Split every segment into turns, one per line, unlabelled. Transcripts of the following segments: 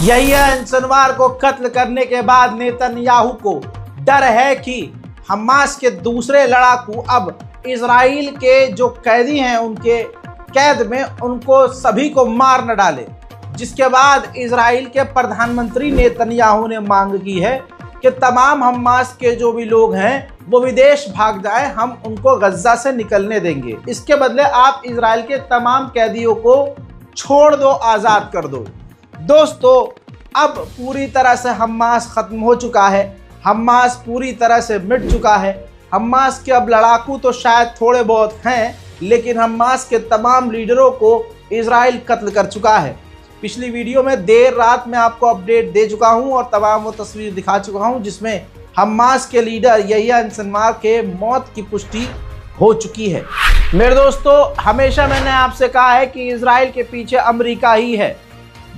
Yahya Sinwar को कत्ल करने के बाद नेतन्याहू को डर है कि हमास के दूसरे लड़ाकू अब इजराइल के जो कैदी हैं उनके कैद में उनको सभी को मार न डाले। जिसके बाद इजराइल के प्रधानमंत्री नेतन्याहू ने मांग की है कि तमाम हमास के जो भी लोग हैं वो विदेश भाग जाएं, हम उनको गज्जा से निकलने देंगे। इसके बदले आप इजराइल के तमाम कैदियों को छोड़ दो, आज़ाद कर दो। दोस्तों, अब पूरी तरह से हमास ख़त्म हो चुका है। हमास पूरी तरह से मिट चुका है। हमास के अब लड़ाकू तो शायद थोड़े बहुत हैं, लेकिन हमास के तमाम लीडरों को इजराइल कत्ल कर चुका है। पिछली वीडियो में देर रात में आपको अपडेट दे चुका हूं और तमाम वो तस्वीर दिखा चुका हूं जिसमें हमास के लीडर यहिया सिनवार के मौत की पुष्टि हो चुकी है। मेरे दोस्तों, हमेशा मैंने आपसे कहा है कि इजराइल के पीछे अमेरिका ही है।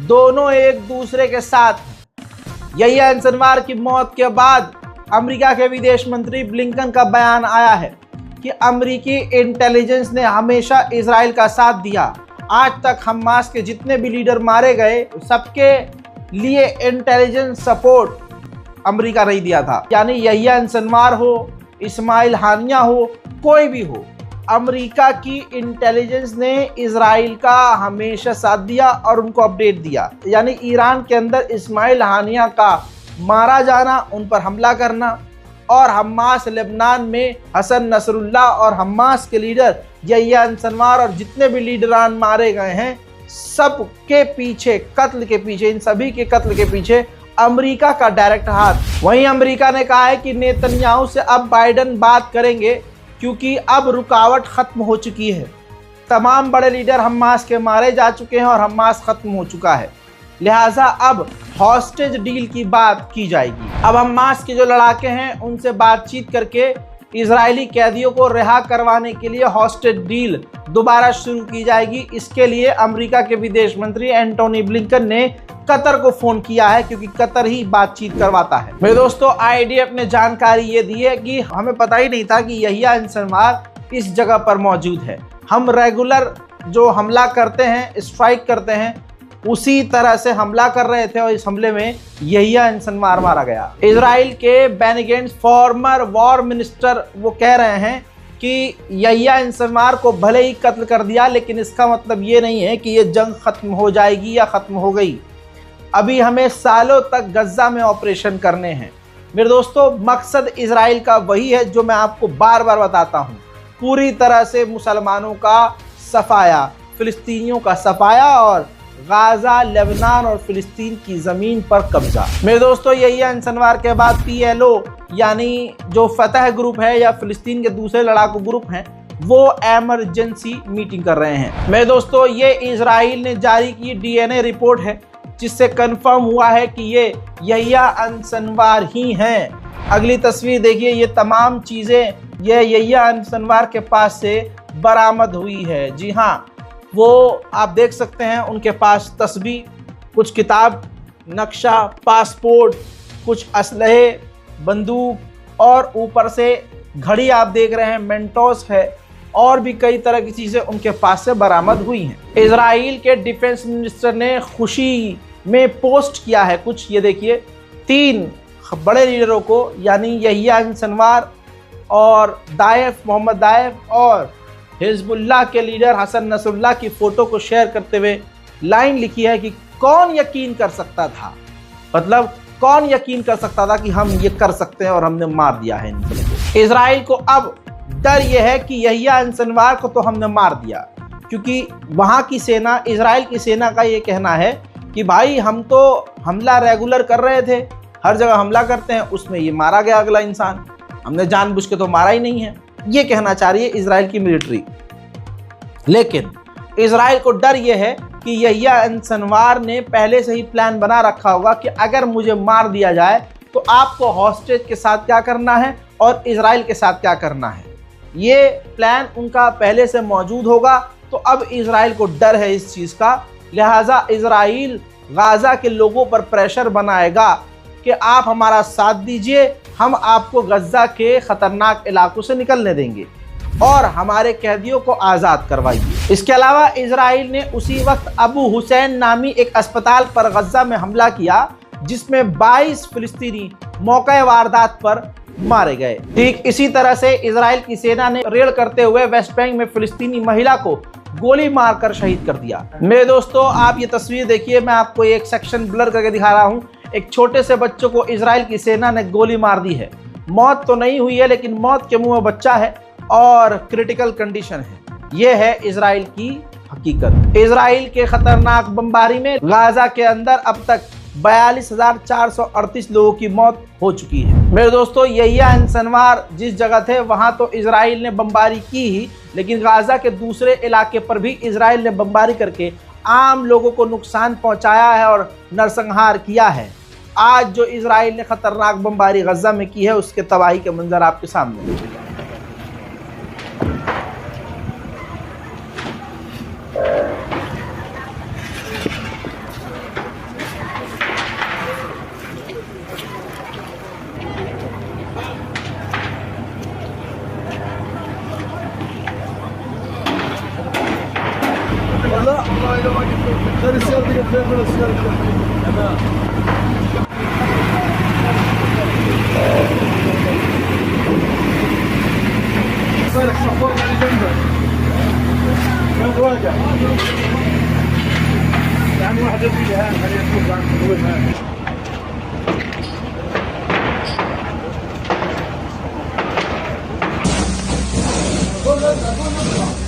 दोनों एक दूसरे के साथ हैं। यहिया सिनवार की मौत के बाद अमेरिका के विदेश मंत्री ब्लिंकन का बयान आया है कि अमेरिकी इंटेलिजेंस ने हमेशा इजराइल का साथ दिया। आज तक हमास के जितने भी लीडर मारे गए सबके लिए इंटेलिजेंस सपोर्ट अमेरिका नहीं दिया था। यानी यहिया सिनवार हो, इस्माइल हानिया हो, कोई भी हो, अमेरिका की इंटेलिजेंस ने इजराइल का हमेशा साथ दिया और उनको अपडेट दिया। यानी ईरान के अंदर इस्माइल हानिया का मारा जाना, उन पर हमला करना, और हमास लेबनान में हसन नसरुल्लाह और हमास के लीडर यहिया सिनवार और जितने भी लीडरान मारे गए हैं सबके पीछे, कत्ल के पीछे, इन सभी के कत्ल के पीछे अमेरिका का डायरेक्ट हाथ। वहीं अमेरिका ने कहा है कि नेतन्याहू से अब बाइडेन बात करेंगे क्योंकि अब रुकावट खत्म हो चुकी है। तमाम बड़े लीडर हमास के मारे जा चुके हैं और हमास खत्म हो चुका है। लिहाजा अब हॉस्टेज डील की बात की जाएगी। अब हमास के जो लड़ाके हैं उनसे बातचीत करके इजरायली कैदियों को रिहा करवाने के लिए हॉस्टेज डील दोबारा शुरू की जाएगी। इसके लिए अमेरिका के विदेश मंत्री एंटोनी ब्लिंकन ने कतर को फोन किया है क्योंकि कतर ही बातचीत करवाता है। मेरे दोस्तों, IDF ने जानकारी ये दी है कि हमें पता ही नहीं था कि यहिया सिनवार इस जगह पर मौजूद है। हम रेगुलर जो हमला करते हैं, स्ट्राइक करते हैं, उसी तरह से हमला कर रहे थे और इस हमले में यहिया सिनवार मारा गया। इजराइल के Benny Gantz former war minister वो कह रहे हैं कि यहिया सिनवार को भले ही कत्ल कर दिया, लेकिन इसका मतलब ये नहीं है कि ये जंग खत्म हो जाएगी या खत्म हो गई। अभी हमें सालों तक गज्जा में ऑपरेशन करने हैं। मेरे दोस्तों, मकसद इजराइल का वही है जो मैं आपको बार बार बताता हूँ, पूरी तरह से मुसलमानों का सफाया, फिलिस्तीनियों का सफाया और गाजा, लेबनान और फिलिस्तीन की ज़मीन पर कब्जा। मेरे दोस्तों, यहिया सिनवार के बाद PLO यानी जो फतह ग्रुप है या फिलिस्तीन के दूसरे लड़ाकू ग्रुप हैं वो एमरजेंसी मीटिंग कर रहे हैं। मेरे दोस्तों, ये इजराइल ने जारी की DNA रिपोर्ट है जिससे कंफर्म हुआ है कि ये यहिया सिनवार ही हैं। अगली तस्वीर देखिए, ये तमाम चीज़ें ये यहिया सिनवार के पास से बरामद हुई है। जी हाँ, वो आप देख सकते हैं उनके पास तस्बीह, कुछ किताब, नक्शा, पासपोर्ट, कुछ असलहे, बंदूक और ऊपर से घड़ी आप देख रहे हैं, मेंटोस है और भी कई तरह की चीज़ें उनके पास से बरामद हुई हैं। इजराइल के डिफेंस मिनिस्टर ने खुशी में पोस्ट किया है कुछ, ये देखिए, 3 बड़े लीडरों को यानी यहिया सिनवार और मोहम्मद दाएफ और हिजबुल्लाह के लीडर हसन नसरुल्लाह की फ़ोटो को शेयर करते हुए लाइन लिखी है कि कौन यकीन कर सकता था, मतलब कौन यकीन कर सकता था कि हम ये कर सकते हैं और हमने मार दिया है इन सबको। इजराइल को अब डर यह है कि यहिया सिनवार को तो हमने मार दिया, क्योंकि वहाँ की सेना, इजराइल की सेना का ये कहना है कि भाई हम तो हमला रेगुलर कर रहे थे, हर जगह हमला करते हैं, उसमें ये मारा गया अगला इंसान, हमने जानबूझ के तो मारा ही नहीं है। ये कहना चाह रही है इजराइल की मिलिट्री। लेकिन इजराइल को डर यह है कि यहिया सिनवार ने पहले से ही प्लान बना रखा होगा कि अगर मुझे मार दिया जाए तो आपको हॉस्टेज के साथ क्या करना है और इजराइल के साथ क्या करना है। ये प्लान उनका पहले से मौजूद होगा। तो अब इजराइल को डर है इस चीज़ का, लिहाजा इजराइल गाजा के लोगों पर प्रेशर बनाएगा कि आप हमारा साथ दीजिए, हम आपको गज्जा के ख़तरनाक इलाकों से निकलने देंगे। और हमारे कैदियों को आज़ाद करवाइए। इसके अलावा इजराइल ने उसी वक्त अबू हुसैन नामी एक अस्पताल पर गजा में हमला किया, जिसमें 22 फिलिस्तीनी मौके वारदात पर मारे गए। ठीक इसी तरह से इजराइल की सेना ने रेड करते हुए वेस्ट बैंक में फिलिस्तीनी महिला को गोली मारकर शहीद कर दिया। मेरे दोस्तों, आप ये तस्वीर देखिए, मैं आपको एक सेक्शन ब्लर करके दिखा रहा हूँ। एक छोटे से बच्चों को इजराइल की सेना ने गोली मार दी है। मौत तो नहीं हुई है, लेकिन मौत के मुंह में बच्चा है और क्रिटिकल कंडीशन है। यह है इजराइल की हकीकत। इजराइल के खतरनाक बमबारी में गाजा के अंदर अब तक 42,438 लोगों की मौत हो चुकी है। मेरे दोस्तों, यहिया सिनवार जिस जगह थे वहां तो इजराइल ने बमबारी की ही, लेकिन गाजा के दूसरे इलाके पर भी इजराइल ने बमबारी करके आम लोगों को नुकसान पहुंचाया है और नरसंहार किया है। आज जो इजराइल ने खतरनाक बमबारी गजा में की है, उसके तबाही के मंजर आपके सामने हैं।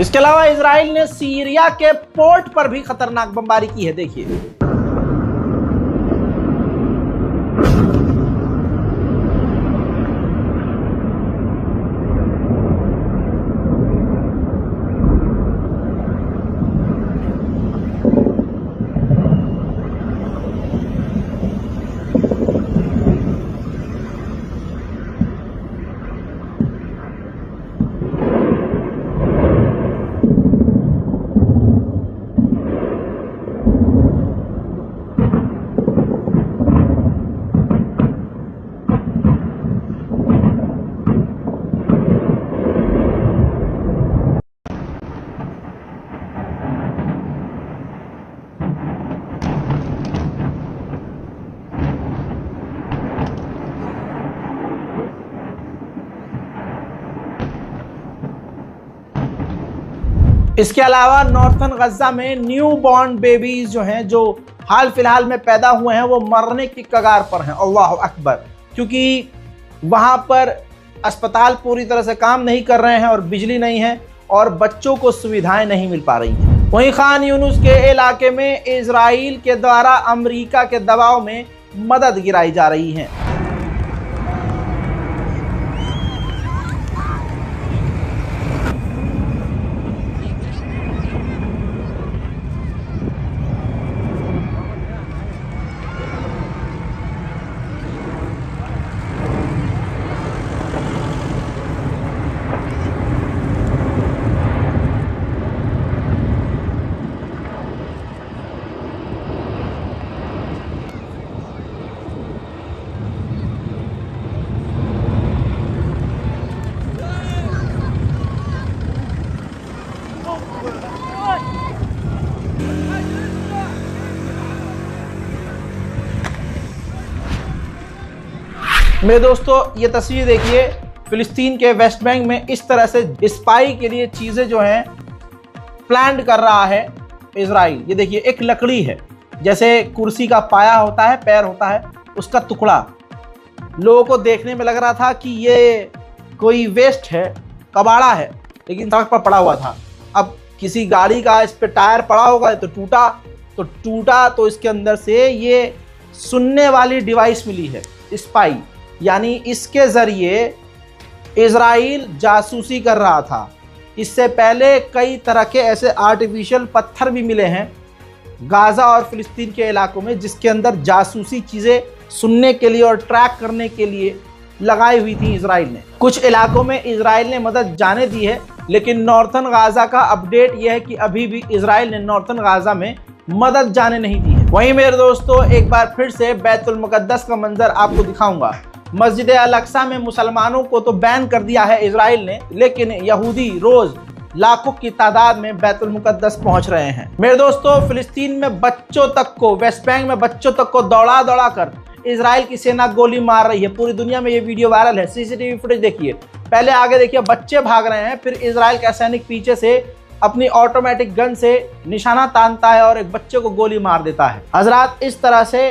इसके अलावा इजराइल ने सीरिया के पोर्ट पर भी खतरनाक बमबारी की है। देखिए, इसके अलावा नॉर्थन गजा में न्यू बॉर्न बेबीज जो हैं, जो हाल फिलहाल में पैदा हुए हैं, वो मरने की कगार पर हैं। अल्लाह अकबर, क्योंकि वहां पर अस्पताल पूरी तरह से काम नहीं कर रहे हैं और बिजली नहीं है और बच्चों को सुविधाएं नहीं मिल पा रही हैं। वहीं खान यूनुस के इलाके में इजराइल के द्वारा अमेरिका के दबाव में मदद गिराई जा रही है। मेरे दोस्तों, ये तस्वीर देखिए, फिलिस्तीन के वेस्ट बैंक में इस तरह से स्पाई के लिए चीज़ें जो हैं प्लान कर रहा है इजराइल। ये देखिए, एक लकड़ी है, जैसे कुर्सी का पाया होता है, पैर होता है, उसका टुकड़ा। लोगों को देखने में लग रहा था कि ये कोई वेस्ट है, कबाड़ा है, लेकिन सड़क पर पड़ा हुआ था। अब किसी गाड़ी का इस पे टायर पड़ा होगा तो टूटा तो इसके अंदर से ये सुनने वाली डिवाइस मिली है, स्पाई, यानी इसके ज़रिए इजराइल जासूसी कर रहा था। इससे पहले कई तरह के ऐसे आर्टिफिशियल पत्थर भी मिले हैं गाज़ा और फिलिस्तीन के इलाकों में, जिसके अंदर जासूसी चीज़ें सुनने के लिए और ट्रैक करने के लिए लगाई हुई थी इजराइल ने। कुछ इलाकों में इजराइल ने मदद जाने दी है, लेकिन नॉर्थन गाजा का अपडेट यह है कि अभी भी इजराइल ने नॉर्थन गाजा में मदद जाने नहीं दी है। वहीं मेरे दोस्तों, एक बार फिर से बैतुल मुकद्दस का मंजर आपको दिखाऊंगा। मस्जिद अल अक्सा में मुसलमानों को तो बैन कर दिया है इजराइल ने, लेकिन यहूदी रोज लाखों की तादाद में बैतुल मुकद्दस पहुंच रहे हैं। मेरे दोस्तों, फिलिस्तीन में बच्चों तक को, वेस्ट बैंक में बच्चों तक को दौड़ा दौड़ा कर इजराइल की सेना गोली मार रही है। पूरी दुनिया में ये वीडियो वायरल है। सीसीटीवी फुटेज देखिए, पहले आगे देखिए, बच्चे भाग रहे हैं, फिर इजराइल का सैनिक पीछे से अपनी ऑटोमेटिक गन से निशाना तानता है और एक बच्चे को गोली मार देता है। हजरात, इस तरह से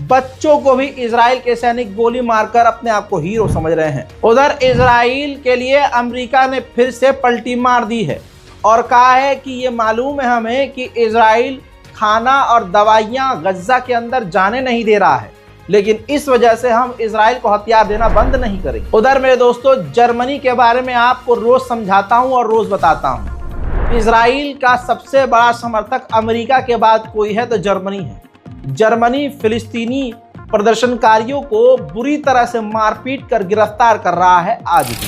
बच्चों को भी इजराइल के सैनिक गोली मारकर अपने आप को हीरो समझ रहे हैं। उधर इजराइल के लिए अमेरिका ने फिर से पलटी मार दी है और कहा है कि ये मालूम है हमें कि इजराइल खाना और दवाइयां गज्जा के अंदर जाने नहीं दे रहा है, लेकिन इस वजह से हम इजराइल को हथियार देना बंद नहीं करेंगे। उधर मेरे दोस्तों, जर्मनी के बारे में आपको रोज समझाता हूं और रोज बताता हूं। इजराइल का सबसे बड़ा समर्थक अमेरिका के बाद कोई है तो जर्मनी है। जर्मनी फिलिस्तीनी प्रदर्शनकारियों को बुरी तरह से मारपीट कर गिरफ्तार कर रहा है आज भी।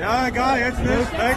Ja, egal, jetzt nicht, weg.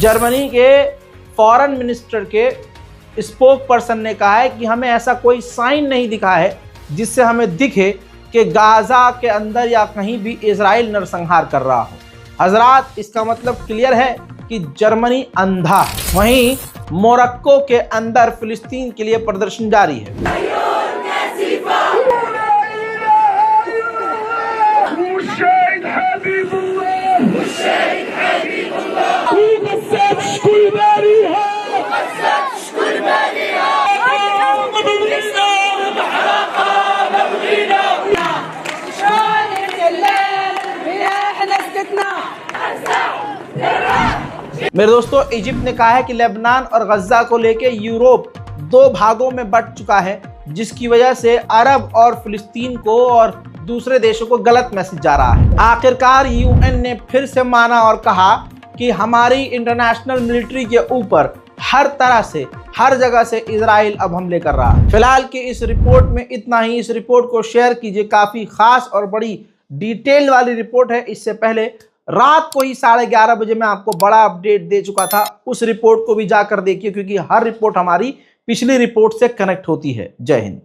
Germany के फॉरेन मिनिस्टर के स्पोक पर्सन ने कहा है कि हमें ऐसा कोई साइन नहीं दिखा है जिससे हमें दिखे कि गाजा के अंदर या कहीं भी इजराइल नरसंहार कर रहा हो। हजरात, इसका मतलब क्लियर है कि जर्मनी अंधा है। वहीं मोरक्को के अंदर फिलिस्तीन के लिए प्रदर्शन जारी है। मेरे दोस्तों, इजिप्ट ने कहा है कि लेबनान और गज्जा को लेकर यूरोप दो भागों में बंट चुका है, जिसकी वजह से अरब और फिलिस्तीन को और दूसरे देशों को गलत मैसेज जा रहा है। आखिरकार यूएन ने फिर से माना और कहा कि हमारी इंटरनेशनल मिलिट्री के ऊपर हर तरह से, हर जगह से इजराइल अब हमले कर रहा है। फिलहाल की इस रिपोर्ट में इतना ही। इस रिपोर्ट को शेयर कीजिए, काफी खास और बड़ी डिटेल वाली रिपोर्ट है। इससे पहले रात को ही 11:30 बजे मैं आपको बड़ा अपडेट दे चुका था, उस रिपोर्ट को भी जाकर देखिए, क्योंकि हर रिपोर्ट हमारी पिछली रिपोर्ट से कनेक्ट होती है। जय हिंद।